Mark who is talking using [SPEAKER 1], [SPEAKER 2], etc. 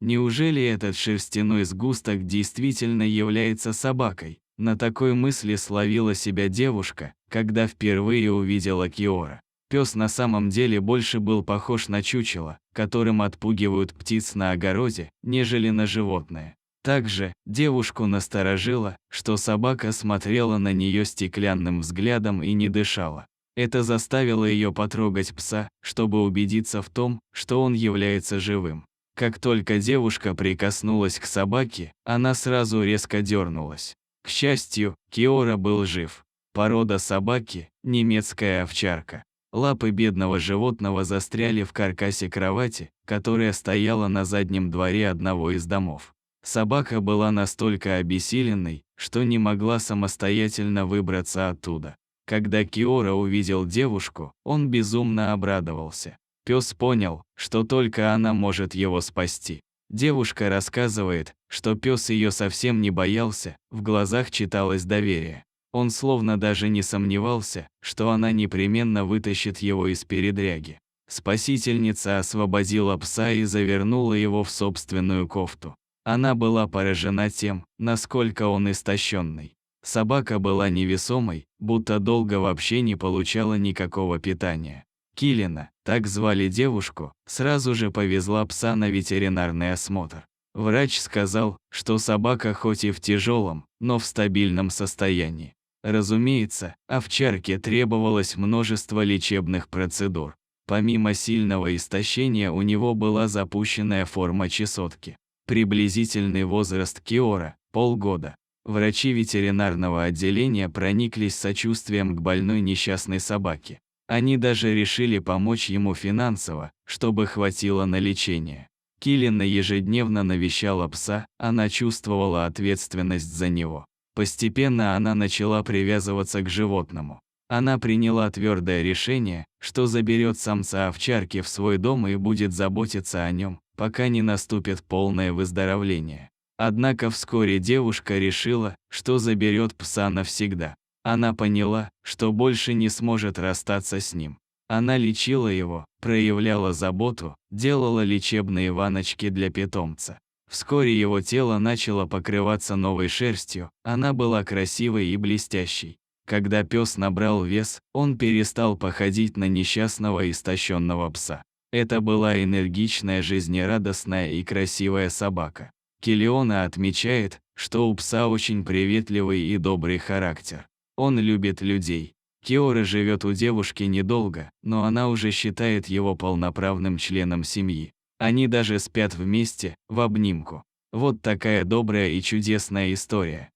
[SPEAKER 1] Неужели этот шерстяной сгусток действительно является собакой? На такой мысли словила себя девушка, когда впервые увидела Киора. Пес на самом деле больше был похож на чучело, которым отпугивают птиц на огороде, нежели на животное. Также девушку насторожило, что собака смотрела на нее стеклянным взглядом и не дышала. Это заставило ее потрогать пса, чтобы убедиться в том, что он является живым. Как только девушка прикоснулась к собаке, она сразу резко дернулась. К счастью, Киора был жив. Порода собаки – немецкая овчарка. Лапы бедного животного застряли в каркасе кровати, которая стояла на заднем дворе одного из домов. Собака была настолько обессиленной, что не могла самостоятельно выбраться оттуда. Когда Киора увидел девушку, он безумно обрадовался. Пес понял, что только она может его спасти. Девушка рассказывает, что пес ее совсем не боялся, в глазах читалось доверие. Он словно даже не сомневался, что она непременно вытащит его из передряги. Спасительница освободила пса и завернула его в собственную кофту. Она была поражена тем, насколько он истощенный. Собака была невесомой, будто долго вообще не получала никакого питания. Килина, так звали девушку, сразу же повезла пса на ветеринарный осмотр. Врач сказал, что собака хоть и в тяжелом, но в стабильном состоянии. Разумеется, овчарке требовалось множество лечебных процедур. Помимо сильного истощения у него была запущенная форма чесотки. Приблизительный возраст Киора – полгода. Врачи ветеринарного отделения прониклись сочувствием к больной несчастной собаке. Они даже решили помочь ему финансово, чтобы хватило на лечение. Килина ежедневно навещала пса, она чувствовала ответственность за него. Постепенно она начала привязываться к животному. Она приняла твердое решение, что заберет самца овчарки в свой дом и будет заботиться о нем, пока не наступит полное выздоровление. Однако вскоре девушка решила, что заберет пса навсегда. Она поняла, что больше не сможет расстаться с ним. Она лечила его, проявляла заботу, делала лечебные ванночки для питомца. Вскоре его тело начало покрываться новой шерстью, она была красивой и блестящей. Когда пес набрал вес, он перестал походить на несчастного истощенного пса. Это была энергичная, жизнерадостная и красивая собака. Килиона отмечает, что у пса очень приветливый и добрый характер. Он любит людей. Киора живет у девушки недолго, но она уже считает его полноправным членом семьи. Они даже спят вместе, в обнимку. Вот такая добрая и чудесная история.